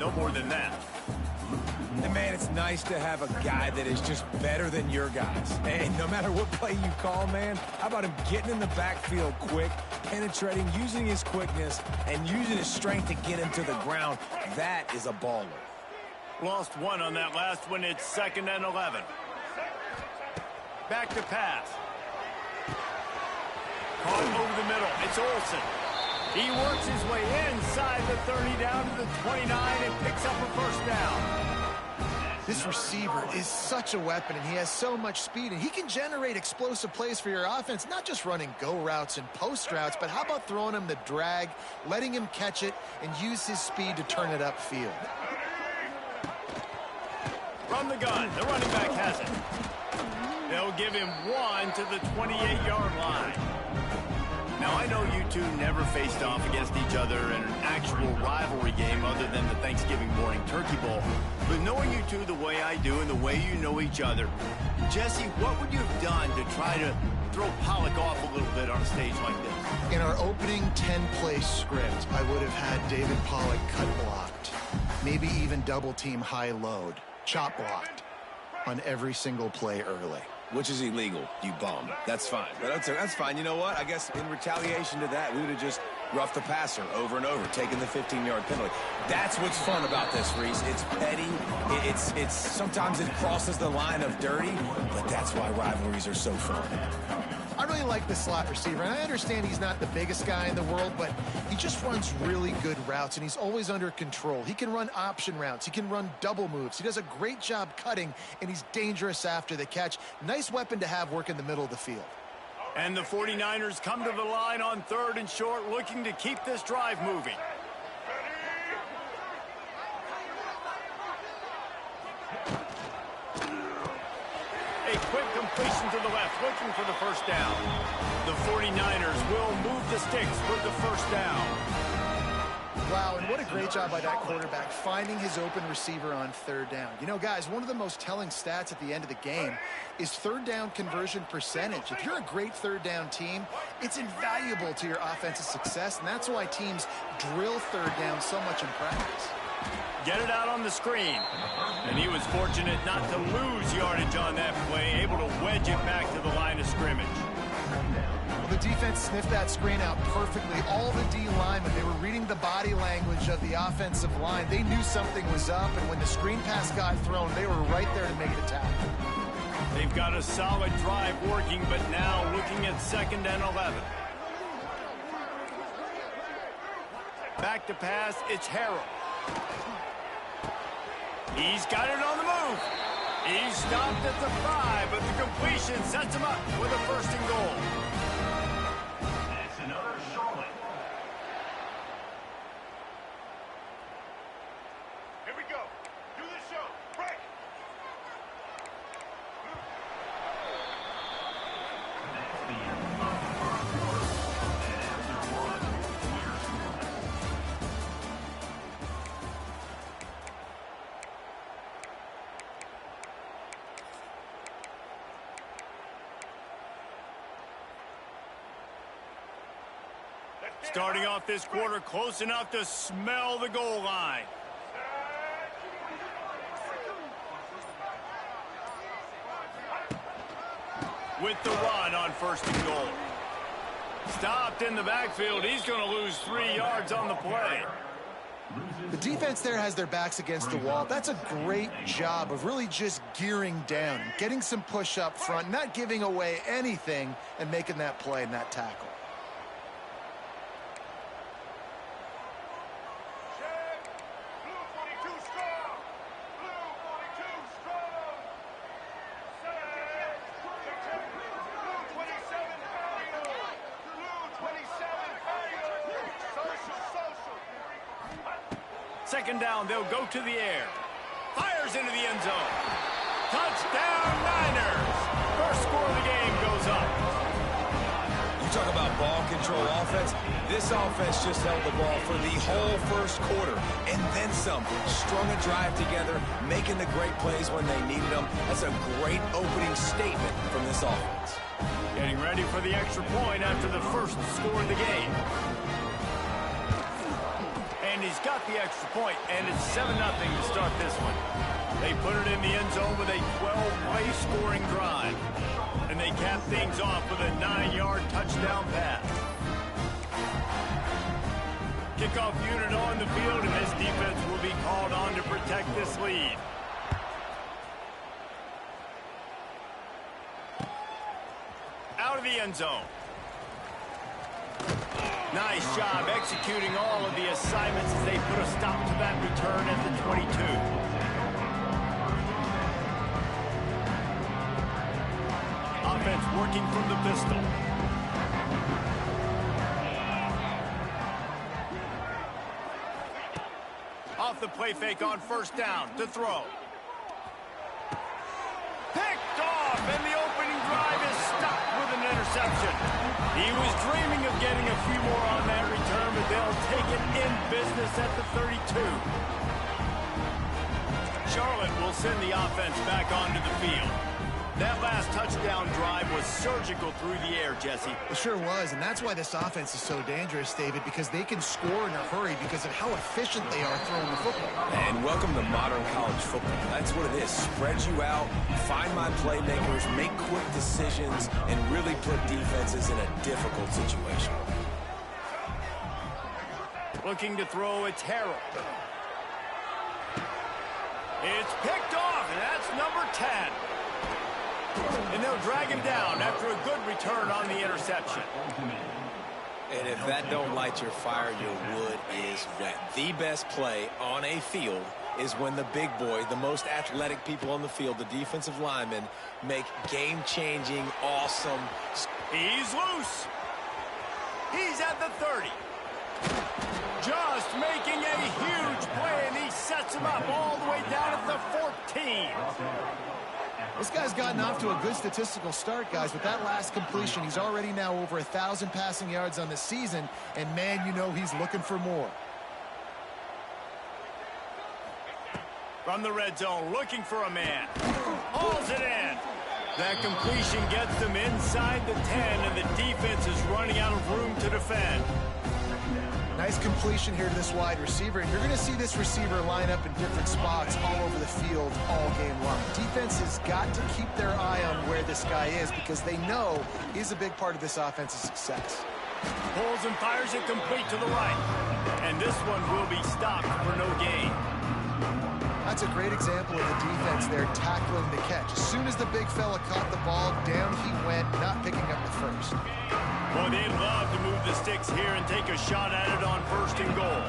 No more than that. And man, it's nice to have a guy that is just better than your guys. And no matter what play you call, man, how about him getting in the backfield quick, penetrating, using his quickness, and using his strength to get him to the ground. That is a baller. Lost one on that last one. It's 2nd and 11. Back to pass. Caught over the middle. It's Olsen. He works his way inside the 30 down to the 29 and picks up a first down. This receiver is such a weapon, and he has so much speed, and he can generate explosive plays for your offense, not just running go routes and post routes, but how about throwing him the drag, letting him catch it, and use his speed to turn it upfield. From the gun, the running back has it. They'll give him 1 to the 28-yard line. Now, I know you two never faced off against each other in an actual rivalry game other than the Thanksgiving morning Turkey Bowl. But knowing you two the way I do and the way you know each other, Jesse, what would you have done to try to throw Pollock off a little bit on a stage like this? In our opening 10-play script, I would have had David Pollock cut blocked, maybe even double-team high load, chop blocked on every single play early. Which is illegal, you bum. That's fine. But that's fine. You know what? I guess in retaliation to that, we would have just roughed the passer over and over, taking the 15-yard penalty. That's what's fun about this, Reese. It's petty. It's sometimes it crosses the line of dirty, but that's why rivalries are so fun. I really like the slot receiver, and I understand he's not the biggest guy in the world, but he just runs really good routes, and he's always under control. He can run option routes. He can run double moves. He does a great job cutting, and he's dangerous after the catch. Nice weapon to have work in the middle of the field. And the 49ers come to the line on 3rd and short, looking to keep this drive moving. A quick completion to the left, looking for the first down. The 49ers will move the sticks with the first down. Wow, and what a great job by that quarterback, finding his open receiver on 3rd down. You know, guys, one of the most telling stats at the end of the game is 3rd down conversion percentage. If you're a great 3rd down team, it's invaluable to your offensive success, and that's why teams drill 3rd down so much in practice. Get it out on the screen. And he was fortunate not to lose yardage on that play, able to wedge it back to the line of scrimmage. Well, the defense sniffed that screen out perfectly. All the D linemen, they were reading the body language of the offensive line. They knew something was up, and when the screen pass got thrown, they were right there to make the tackle. They've got a solid drive working, but now looking at 2nd and 11. Back to pass, it's Harrell. He's got it on the move. He's stopped at the 5, but the completion sets him up with a 1st and goal. That's another Charlotte. Here we go. Do the show. Break. Starting off this quarter close enough to smell the goal line. With the run on 1st and goal. Stopped in the backfield. He's going to lose 3 yards on the play. The defense there has their backs against the wall. That's a great job of really just gearing down, getting some push up front, not giving away anything, and making that play and that tackle. Second down, they'll go to the air. Fires into the end zone. Touchdown, Niners. First score of the game goes up. You talk about ball control offense. This offense just held the ball for the whole first quarter and then some. Strung a drive together, making the great plays when they needed them. That's a great opening statement from this offense. Getting ready for the extra point after the first score of the game. And and he's got the extra point, and it's 7-0 to start this one. They put it in the end zone with a 12-play scoring drive, and they cap things off with a 9-yard touchdown pass. Kickoff unit on the field, and this defense will be called on to protect this lead. Out of the end zone. Nice job executing all of the assignments as they put a stop to that return at the 22. Offense working from the pistol. Off the play fake on first down to throw. Picked off, and the opening drive is stopped with an interception. He was dreaming of getting a few more on that return, but they'll take it in business at the 32. Charlotte will send the offense back onto the field. That last touchdown drive was surgical through the air, Jesse. It sure was, and that's why this offense is so dangerous, David, because they can score in a hurry because of how efficient they are throwing the football. And welcome to modern college football. That's what it is. Spread you out, find my playmakers, make quick decisions, and really put defenses in a difficult situation. Looking to throw, it's Harold. It's picked off, and that's number 10. And they'll drag him down after a good return on the interception. And if that don't light your fire, your wood is wet. The best play on a field is when the big boy, the most athletic people on the field, the defensive linemen, make game-changing, awesome. He's loose. He's at the 30. Just making a huge play, and he sets him up all the way down at the 14. This guy's gotten off to a good statistical start, guys. With that last completion, he's already now over 1,000 passing yards on the season, and man, you know he's looking for more. From the red zone, looking for a man. Hauls it in. That completion gets them inside the 10, and the defense is running out of room to defend. Nice completion here to this wide receiver, and you're going to see this receiver line up in different spots all over the field all game long. Defense has got to keep their eye on where this guy is because they know he's a big part of this offense's success. Pulls and fires it complete to the right, and this one will be stopped for no gain. That's a great example of the defense there tackling the catch. As soon as the big fella caught the ball, down he went, not picking up the first. Boy, they'd love to move the sticks here and take a shot at it on 1st and goal.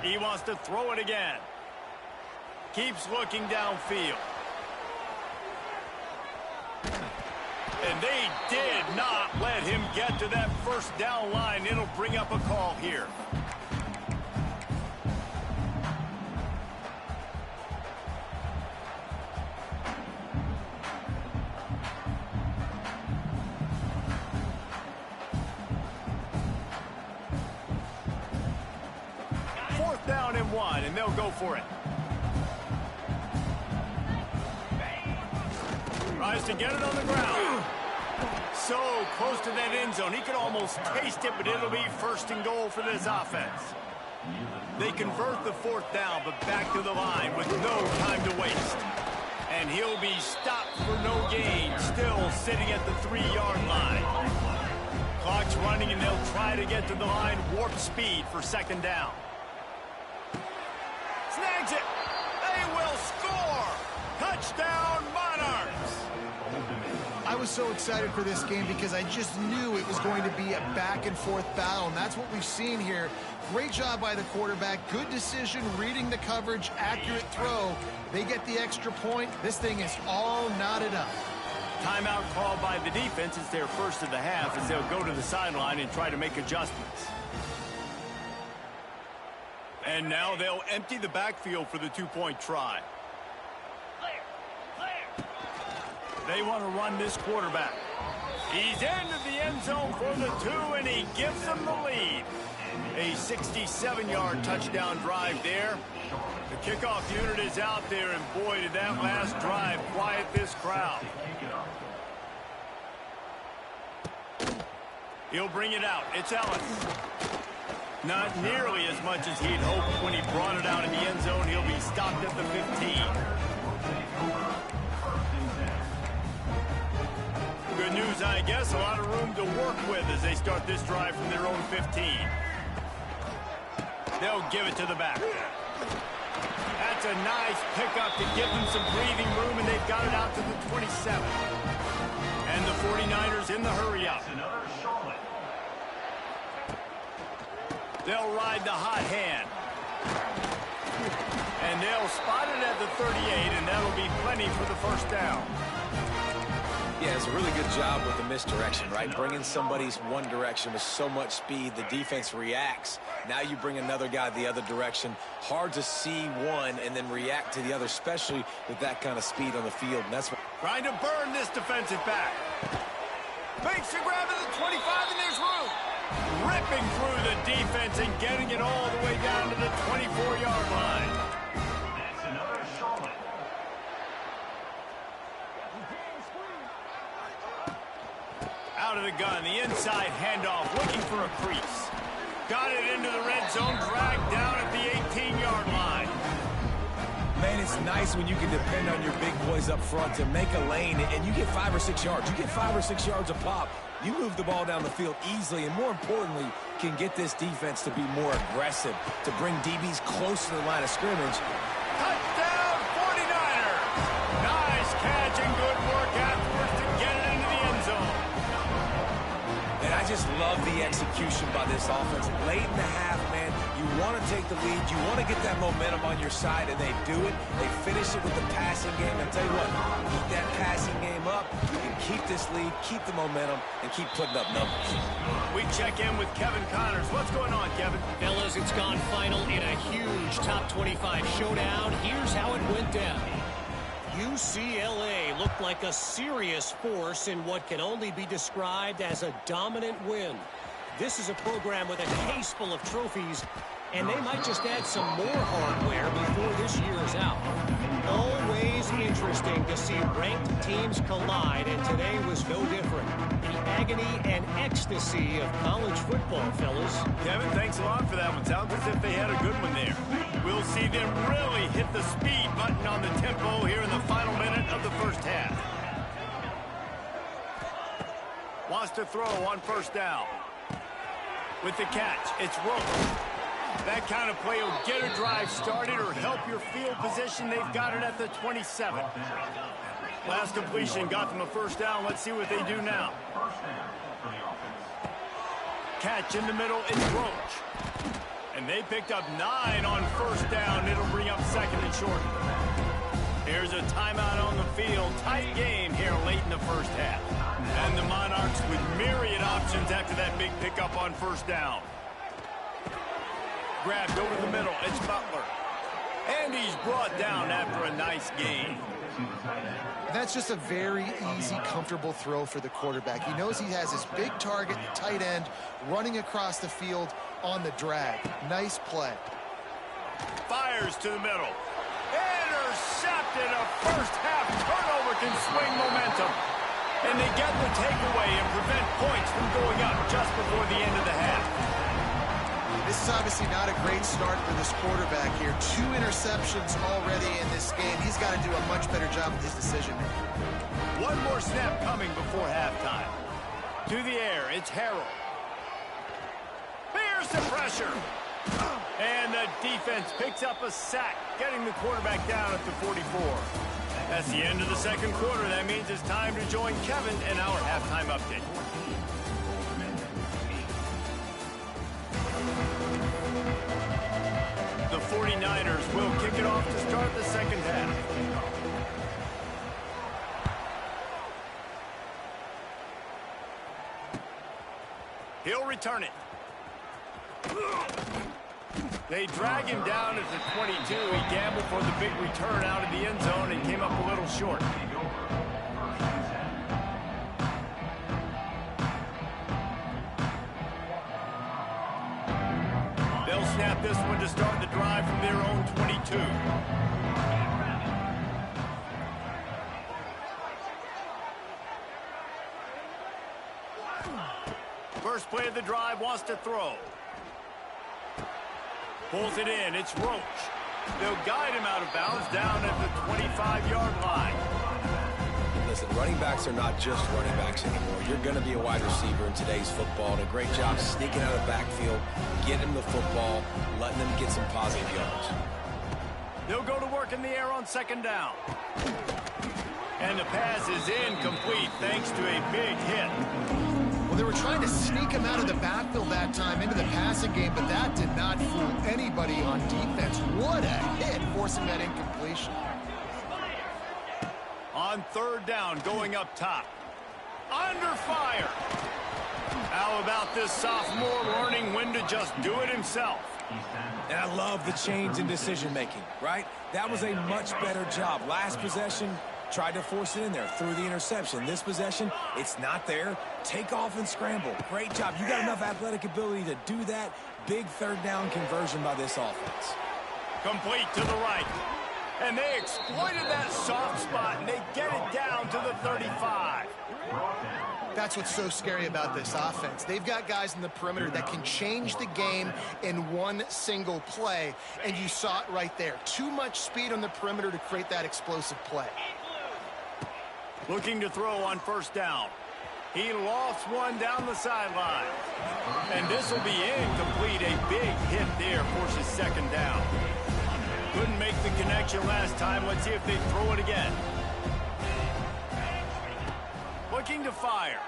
He wants to throw it again. Keeps looking downfield. And they did not let him get to that first down line. It'll bring up a call here. Down and 1, and they'll go for it. Tries to get it on the ground. So close to that end zone. He could almost taste it, but it'll be 1st and goal for this offense. They convert the 4th down, but back to the line with no time to waste. And he'll be stopped for no gain, still sitting at the 3-yard line. Clock's running, and they'll try to get to the line warp speed for 2nd down. Snags it. They will score. Touchdown, Monarchs. I was so excited for this game because I just knew it was going to be a back-and-forth battle, and that's what we've seen here. Great job by the quarterback. Good decision, reading the coverage, accurate throw. They get the extra point. This thing is all knotted up. Timeout called by the defense. It's their first of the half as they'll go to the sideline and try to make adjustments. And now they'll empty the backfield for the 2-point try. They want to run this quarterback. He's into the end zone for the 2, and he gives them the lead. A 67-yard touchdown drive there. The kickoff unit is out there, and boy, did that last drive quiet this crowd. He'll bring it out. It's Ellis. Not nearly as much as he'd hoped when he brought it out in the end zone. He'll be stopped at the 15. Good news, I guess. A lot of room to work with as they start this drive from their own 15. They'll give it to the back. That's a nice pickup to give them some breathing room, and they've got it out to the 27. And the 49ers in the hurry-up. They'll ride the hot hand. And they'll spot it at the 38, and that'll be plenty for the first down. Yeah, it's a really good job with the misdirection, right? Bringing somebody's one direction with so much speed, the defense reacts. Now you bring another guy the other direction. Hard to see one and then react to the other, especially with that kind of speed on the field. And that's what... Trying to burn this defensive back. Makes the grab at the 25, and there's room. Ripping through the defense and getting it all the way down to the 24-yard line. That's another solid. Out of the gun, the inside handoff, looking for a crease. Got it into the red zone, dragged down at the 18-yard line. Man, it's nice when you can depend on your big boys up front to make a lane, and you get 5 or 6 yards. You get 5 or 6 yards a pop. You move the ball down the field easily, and more importantly, can get this defense to be more aggressive, to bring DBs close to the line of scrimmage. Touchdown, 49ers! Nice catch and good work afterwards to get it into the end zone. And I just love the execution by this offense. Late in the half, man, you want to take the lead. You want to get that momentum on your side, and they do it. They finish it with the passing game. And tell you what, keep that passing game up. You can keep this lead, keep the momentum, and keep putting up numbers. We check in with Kevin Connors. What's going on, Kevin? Fellas, it's gone final in a huge top 25 showdown. Here's how it went down. UCLA looked like a serious force in what can only be described as a dominant win. This is a program with a case full of trophies, and they might just add some more hardware before this year is out. Always interesting to see ranked teams collide, and today was no different. The agony and ecstasy of college football, fellas. Kevin, thanks a lot for that one. Sounds as if they had a good one there. We'll see them really hit the speed button on the tempo here in the final minute of the first half. Wants to throw on first down. With the catch, it's Rowe. That kind of play will get a drive started or help your field position. They've got it at the 27. Last completion got them a first down. Let's see what they do now. Catch in the middle, it's Roach. And they picked up 9 on first down. It'll bring up second and short. Here's a timeout on the field. Tight game here late in the first half. And the Monarchs with myriad options after that big pickup on first down. Grabbed over the middle. It's Butler. And he's brought down after a nice gain. That's just a very easy, comfortable throw for the quarterback. He knows he has his big target, the tight end, running across the field on the drag. Nice play. Fires to the middle. Intercepted. A first half turnover can swing momentum. And they get the takeaway and prevent points from going up just before the end of the half. This is obviously not a great start for this quarterback here. 2 interceptions already in this game. He's got to do a much better job with his decision-making. One more snap coming before halftime. To the air, it's Harrell. Here's the pressure. And the defense picks up a sack, getting the quarterback down at the 44. That's the end of the second quarter. That means it's time to join Kevin in our halftime update. The 49ers will kick it off to start the second half. He'll return it. They drag him down at the 22. He gambled for the big return out of the end zone and came up a little short. They'll snap this one to start the drive from their own 22. First play of the drive, wants to throw. Pulls it in. It's Roach. They'll guide him out of bounds down at the 25-yard line. Listen, running backs are not just running backs anymore. You're going to be a wide receiver in today's football. And a great job sneaking out of the backfield, getting him the football, letting them get some positive yards. They'll go to work in the air on second down. And the pass is incomplete thanks to a big hit. Well, they were trying to sneak him out of the backfield that time into the passing game, but that did not fool anybody on defense. What a hit, forcing that incompletion. On third down, going up top. Under fire. How about this sophomore learning when to just do it himself? And I love the change in decision-making, right? That was a much better job. Last possession, tried to force it in there, threw the interception. This possession, it's not there. Take off and scramble. Great job. You got enough athletic ability to do that. Big third down conversion by this offense. Complete to the right. And they exploited that soft spot, and they get it down to the 35. That's what's so scary about this offense. They've got guys in the perimeter that can change the game in one single play, and you saw it right there. Too much speed on the perimeter to create that explosive play. Looking to throw on first down. He lofts one down the sideline. And this will be incomplete. A big hit there forces second down. Couldn't make the connection last time. Let's see if they throw it again. Looking to fire.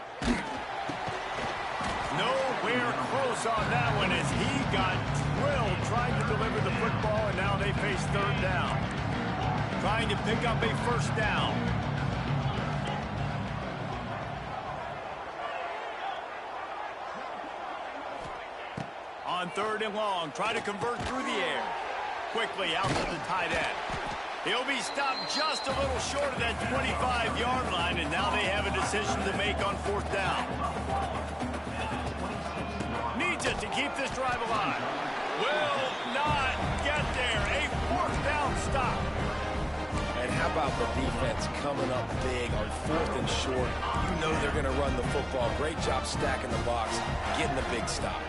Nowhere close on that one as he got drilled trying to deliver the football, and now they face third down. Trying to pick up a first down. On third and long, try to convert through the air. Quickly out to the tight end. He'll be stopped just a little short of that 25-yard line, and now they have a decision to make on fourth down. Needs it to keep this drive alive. Will not get there. A fourth down stop. And how about the defense coming up big on fourth and short? You know they're going to run the football. Great job stacking the box, getting the big stop.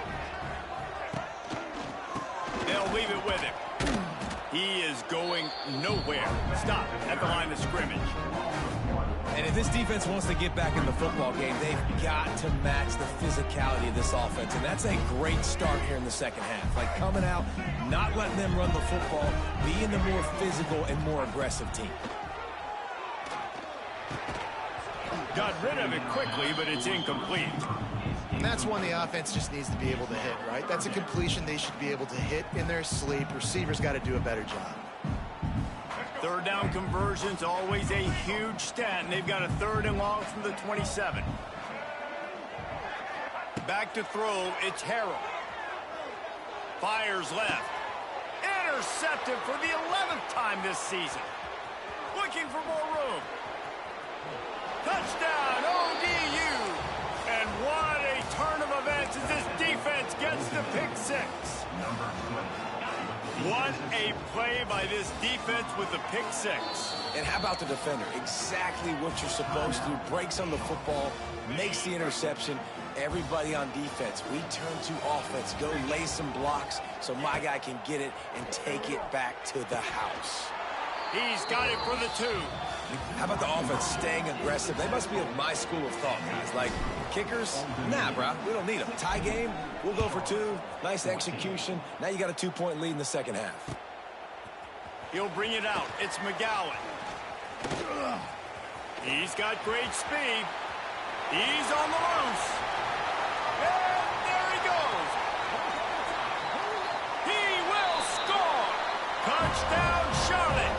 They'll leave it with him. He is going nowhere. Stop at the line of scrimmage. And if this defense wants to get back in the football game, they've got to match the physicality of this offense. And that's a great start here in the second half. Like coming out, not letting them run the football, being the more physical and more aggressive team. Got rid of it quickly, but it's incomplete. And that's one the offense just needs to be able to hit, right? That's a completion they should be able to hit in their sleep. Receivers got to do a better job. Third down conversions, always a huge stat, and they've got a third and long from the 27. Back to throw, it's Harrell. Fires left. Intercepted for the 11th time this season. Looking for more room. Touchdown, ODU. And what a turn of events as this defense gets the pick six. What a play by this defense with the pick six. And how about the defender? Exactly what you're supposed to do. Breaks on the football, makes the interception. Everybody on defense, we turn to offense. Go lay some blocks so my guy can get it and take it back to the house. He's got it for the two. How about the offense staying aggressive? They must be of my school of thought, guys. Like, kickers? Nah, bro. We don't need them. Tie game? We'll go for two. Nice execution. Now you got a 2-point lead in the second half. He'll bring it out. It's McGowan. He's got great speed. He's on the loose. And there he goes. He will score. Touchdown, Charlotte.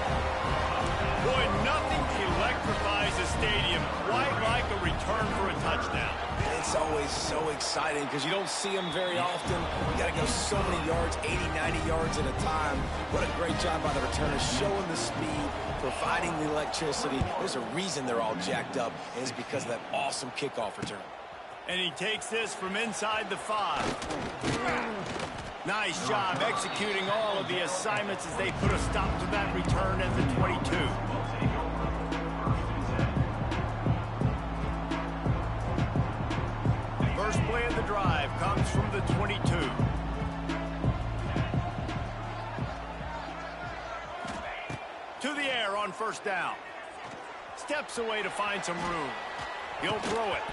Boy, nothing electrifies a stadium quite like a return for a touchdown. It's always so exciting because you don't see them very often. You got to go so many yards, 80, 90 yards at a time. What a great job by the returners, showing the speed, providing the electricity. There's a reason they're all jacked up, and it's because of that awesome kickoff return. And he takes this from inside the 5. Nice job executing all of the assignments as they put a stop to that return at the 22. First play of the drive comes from the 22. To the air on first down. Steps away to find some room. He'll throw it.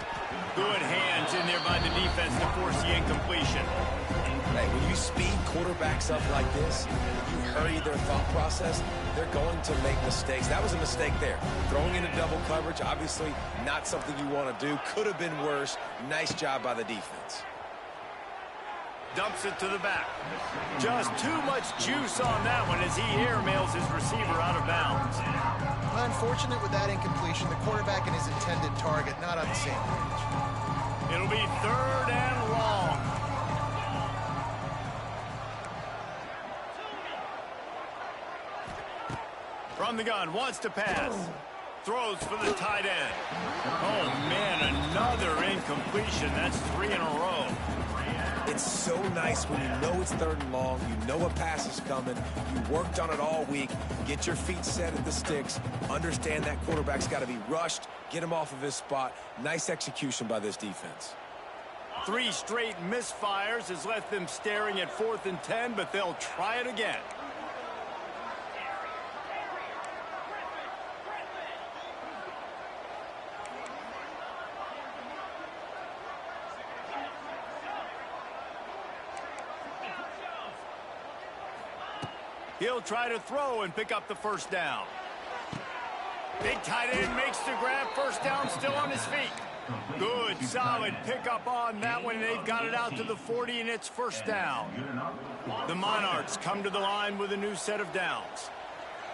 Good hands in there by the defense to force the incompletion. Hey, when you speed quarterbacks up like this, you hurry their thought process, they're going to make mistakes. That was a mistake there. Throwing into double coverage, obviously not something you want to do. Could have been worse. Nice job by the defense. Dumps it to the back. Just too much juice on that one as he airmails his receiver out of bounds. Unfortunate with that incompletion, the quarterback and his intended target not on the same page. It'll be 3rd and long. From the gun, wants to pass. Throws for the tight end. Oh, man, another incompletion. That's 3 in a row. It's so nice when you know it's 3rd and long, you know a pass is coming, you worked on it all week, get your feet set at the sticks, understand that quarterback's got to be rushed, get him off of his spot. Nice execution by this defense. 3 straight misfires has left them staring at 4th and 10, but they'll try it again. He'll try to throw and pick up the first down. Big tight end makes the grab. First down, still on his feet. Good, solid pickup on that one. They've got it out to the 40, and it's first down. The Monarchs come to the line with a new set of downs.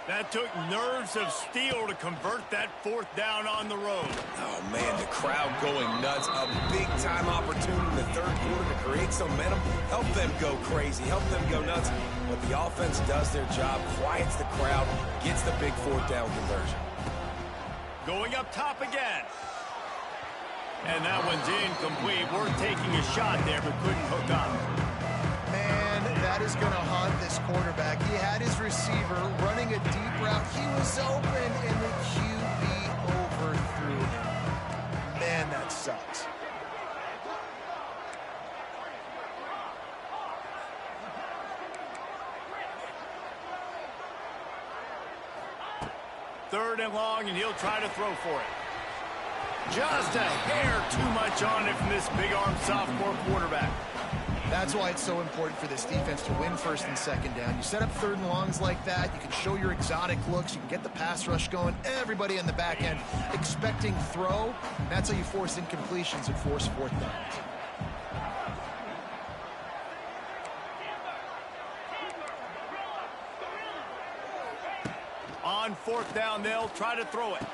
That took nerves of steel to convert that 4th down on the road. Oh, man, the crowd going nuts. A big-time opportunity in the 3rd quarter to create some momentum. Help them go crazy. Help them go nuts. But the offense does their job, quiets the crowd, gets the big 4th down conversion. Going up top again. And that one's incomplete. Worth taking a shot there, but couldn't hook up. Man, that is going to haunt this quarterback. He had his receiver running a deep route. He was open, and the QB overthrew him. Man, that sucks. Third and long, and he'll try to throw for it. Just a hair too much on it from this big-armed sophomore quarterback. That's why it's so important for this defense to win 1st and 2nd down. You set up 3rd and longs like that, you can show your exotic looks, you can get the pass rush going, everybody on the back end expecting throw. That's how you force incompletions and force 4th downs. On 4th down, they'll try to throw it.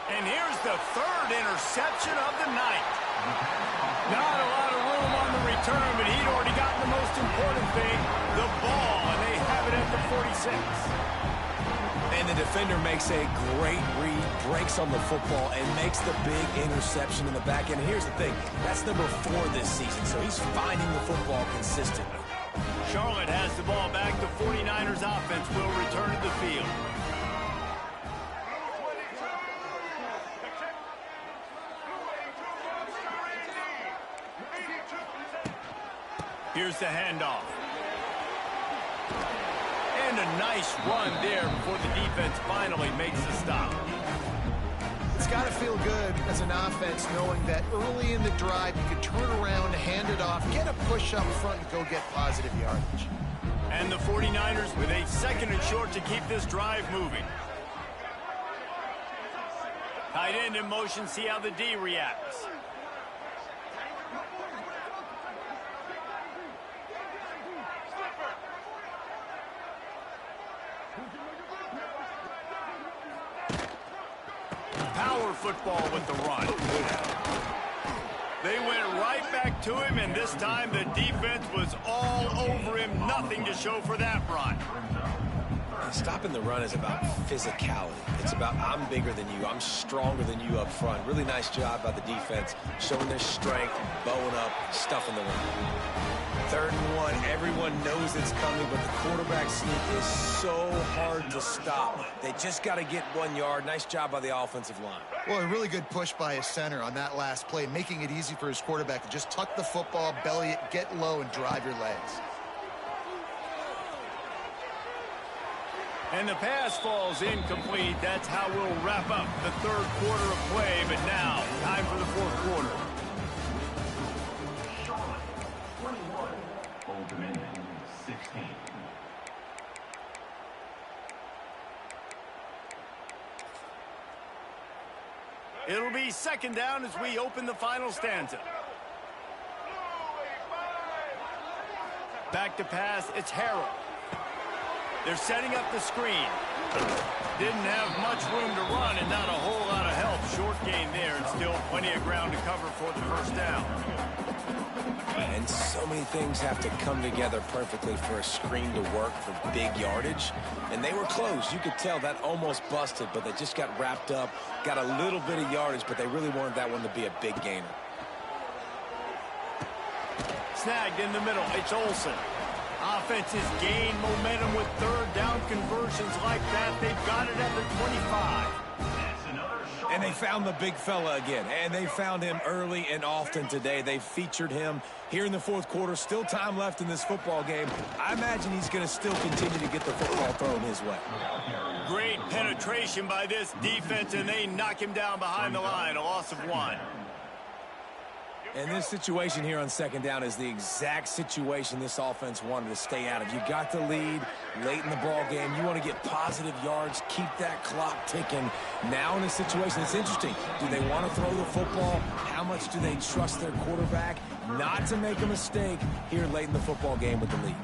And here's the 3rd interception of the night. Not a lot of room on the return, but he'd already gotten the most important thing, the ball, and they have it at the 46. And the defender makes a great read, breaks on the football, and makes the big interception in the back end. Here's the thing, that's number 4 this season, so he's finding the football consistently. Charlotte has the ball back. The 49ers offense will return to the field. Here's the handoff. And a nice run there before the defense finally makes the stop. It's got to feel good as an offense knowing that early in the drive you can turn around, hand it off, get a push up front, and go get positive yardage. And the 49ers with a 2nd and short to keep this drive moving. Tight end in motion, see how the D reacts. Power football with the run. They went right back to him, and this time the defense was all over him. Nothing to show for that run. Stopping the run is about physicality. It's about I'm bigger than you, I'm stronger than you up front. Really nice job by the defense, showing their strength, bowing up, stuffing the run. 3rd and 1, everyone knows it's coming, but the quarterback sneak is so hard to stop. They just got to get 1 yard. Nice job by the offensive line. Well, a really good push by his center on that last play, making it easy for his quarterback to just tuck the football, belly it, get low, and drive your legs. And the pass falls incomplete. That's how we'll wrap up the third quarter of play. But now, time for the fourth quarter. Charlotte, 21. Old Dominion, 16. It'll be second down as we open the final stanza. Back to pass, it's Harrell. They're setting up the screen. Didn't have much room to run and not a whole lot of help. Short gain there and still plenty of ground to cover for the first down. And so many things have to come together perfectly for a screen to work for big yardage. And they were close. You could tell that almost busted, but they just got wrapped up, got a little bit of yardage, but they really wanted that one to be a big gainer. Snagged in the middle. It's Olsen. Offenses gain momentum with third down conversions like that. They've got it at the 25. And they found the big fella again. And they found him early and often today. They featured him here in the fourth quarter. Still time left in this football game. I imagine he's going to still continue to get the football thrown his way. Great penetration by this defense, and they knock him down behind the line. A loss of 1. And this situation here on second down is the exact situation this offense wanted to stay out of. You got the lead late in the ball game. You want to get positive yards, keep that clock ticking. Now in a situation that's interesting, do they want to throw the football? How much do they trust their quarterback not to make a mistake here late in the football game with the lead?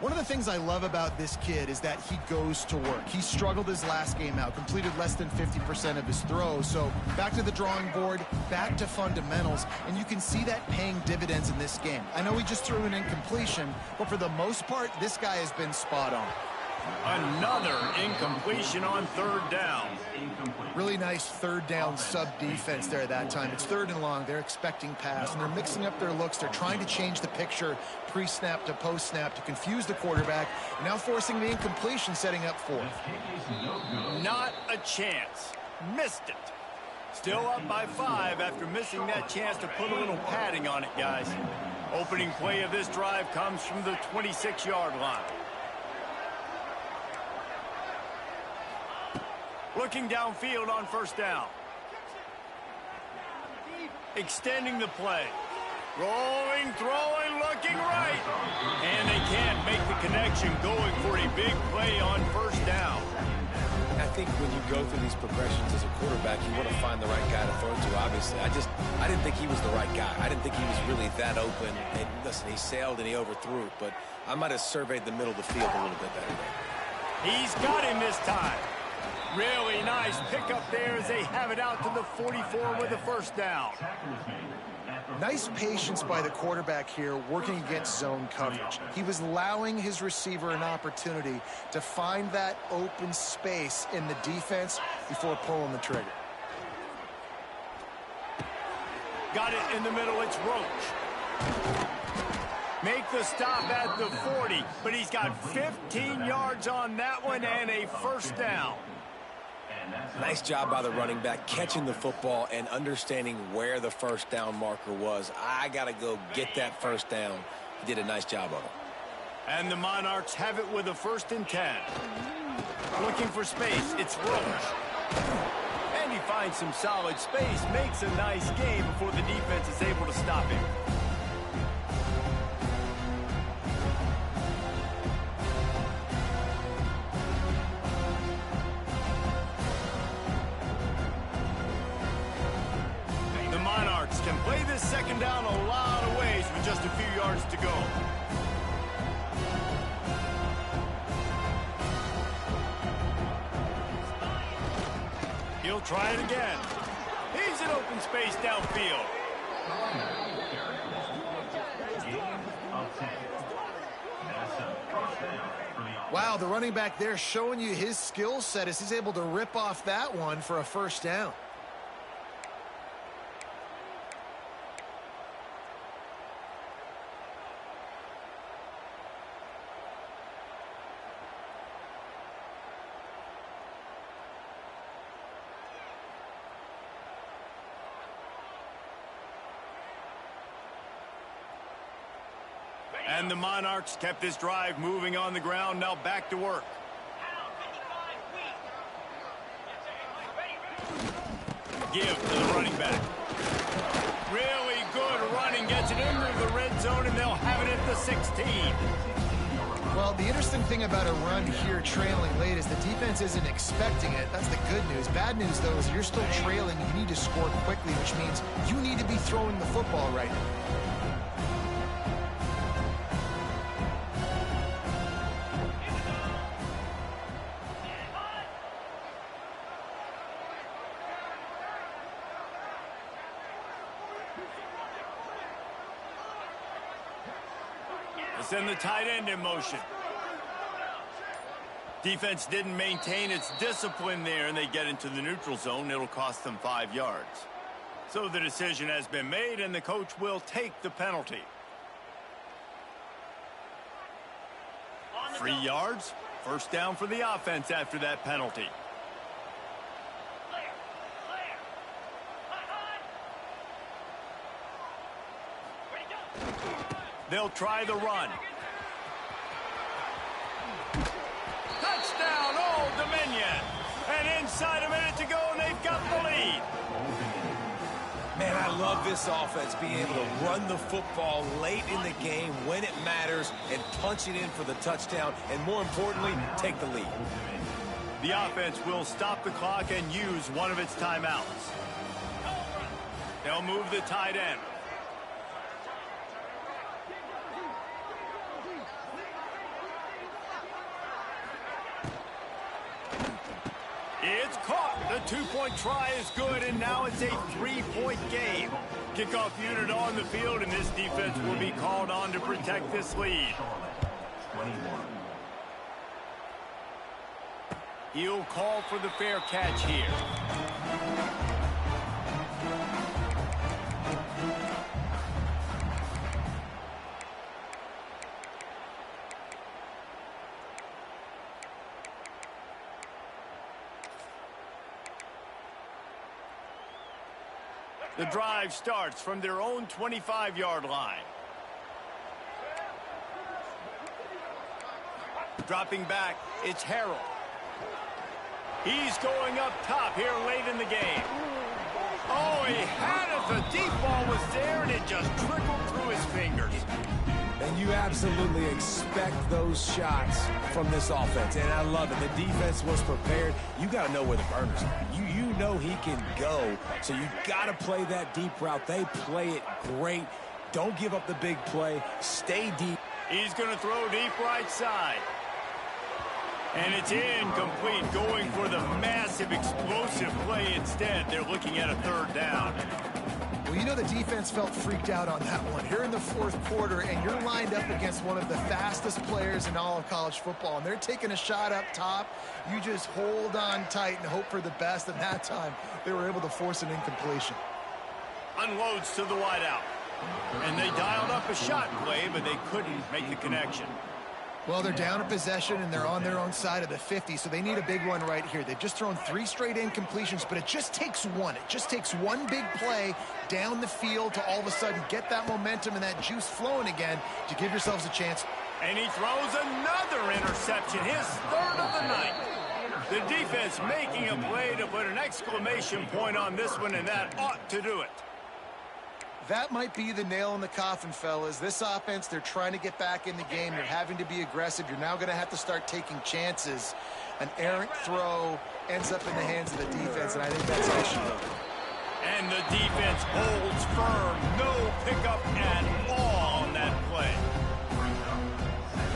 One of the things I love about this kid is that he goes to work. He struggled his last game out, completed less than 50% of his throws. So back to the drawing board, back to fundamentals, and you can see that paying dividends in this game. I know he just threw an incompletion, but for the most part, this guy has been spot on. Another incompletion on third down. Really nice third down sub-defense there at that time. It's third and long. They're expecting pass, and they're mixing up their looks. They're trying to change the picture pre-snap to post-snap to confuse the quarterback, and now forcing the incompletion, setting up fourth. Not a chance. Missed it. Still up by 5 after missing that chance to put a little padding on it, guys. Opening play of this drive comes from the 26-yard line. Looking downfield on first down. Extending the play. Rolling, throwing, looking right. And they can't make the connection, going for a big play on first down. I think when you go through these progressions as a quarterback, you want to find the right guy to throw to, obviously. I didn't think he was the right guy. I didn't think he was really that open. And listen, he sailed and he overthrew it, but I might have surveyed the middle of the field a little bit better there. He's got him this time. Really nice pickup there as they have it out to the 44 with the first down. Nice patience by the quarterback here working against zone coverage. He was allowing his receiver an opportunity to find that open space in the defense before pulling the trigger. Got it in the middle. It's Roach. Make the stop at the 40, but he's got 15 yards on that one and a first down. Nice job by the running back, catching the football and understanding where the first down marker was. I got to go get that first down. He did a nice job of it. And the Monarchs have it with a 1st and 10. Looking for space, it's Roach. And he finds some solid space, makes a nice game before the defense is able to stop him. Can play this second down a lot of ways with just a few yards to go. He'll try it again. He's in open space downfield. Wow, the running back there showing you his skill set as he's able to rip off that one for a first down. And the Monarchs kept this drive moving on the ground, now back to work. give to the running back. Really good running, gets it into the red zone, and they'll have it at the 16. Well, the interesting thing about a run here trailing late is the defense isn't expecting it. That's the good news. Bad news, though, is you're still trailing. You need to score quickly, which means you need to be throwing the football right now. Send the tight end in motion. Defense didn't maintain its discipline there, and they get into the neutral zone. It'll cost them 5 yards. So the decision has been made, and the coach will take the penalty. 3 yards. First down for the offense after that penalty. They'll try the run. Touchdown, Old Dominion. And inside a minute to go, and they've got the lead. Man, I love this offense being able to run the football late in the game when it matters and punch it in for the touchdown, and more importantly, take the lead. The offense will stop the clock and use one of its timeouts. They'll move the tight end. It's caught. The two-point try is good, and now it's a three-point game. Kickoff unit on the field, and this defense will be called on to protect this lead. He'll call for the fair catch here. The drive starts from their own 25-yard line. Dropping back, it's Harrell. He's going up top here late in the game. Oh, he had it. The deep ball was there, and it just trickled through his fingers. And you absolutely expect those shots from this offense, and I love it. The defense was prepared. You got to know where the burners are. You know he can go, so you got to play that deep route. They play it great. Don't give up the big play. Stay deep. He's going to throw deep right side. And it's incomplete, going for the massive explosive play instead. They're looking at a third down. Well, you know the defense felt freaked out on that one. Here in the fourth quarter, and you're lined up against one of the fastest players in all of college football, and they're taking a shot up top. You just hold on tight and hope for the best, and that time they were able to force an incompletion. Unloads to the wideout. And they dialed up a shot play, but they couldn't make the connection. Well, they're down a possession, and they're on their own side of the 50, so they need a big one right here. They've just thrown 3 straight incompletions, but it just takes one. It just takes one big play down the field to all of a sudden get that momentum and that juice flowing again to give yourselves a chance. And he throws another interception, his third of the night. The defense making a play to put an exclamation point on this one, and that ought to do it. That might be the nail in the coffin, fellas. This offense, they're trying to get back in the game. They're having to be aggressive. You're now going to have to start taking chances. An errant throw ends up in the hands of the defense, and I think that's issue. And the defense holds firm. No pickup at all on that play.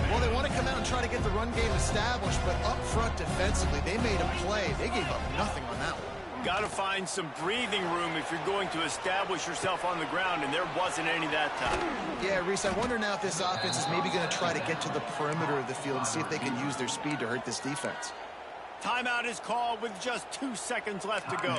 Well, they want to come out and try to get the run game established, but up front defensively, they made a play. They gave up nothing on that one. Got to find some breathing room if you're going to establish yourself on the ground, and there wasn't any that time. Yeah, Reese, I wonder now if this offense is maybe going to try to get to the perimeter of the field and see if they can use their speed to hurt this defense. Timeout is called with just 2 seconds left to go.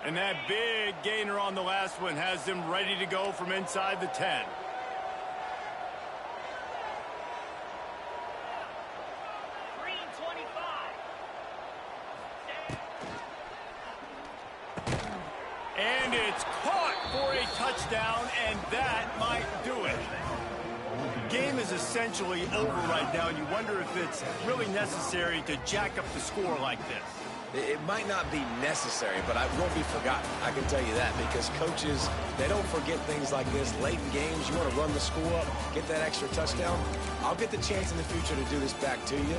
And that big gainer on the last one has them ready to go from inside the 10. And it's caught for a touchdown, and that might do it. game is essentially over right now, and you wonder if it's really necessary to jack up the score like this. It might not be necessary, but it won't be forgotten. I can tell you that, because coaches, they don't forget things like this. Late in games, you want to run the score up, get that extra touchdown. I'll get the chance in the future to do this back to you.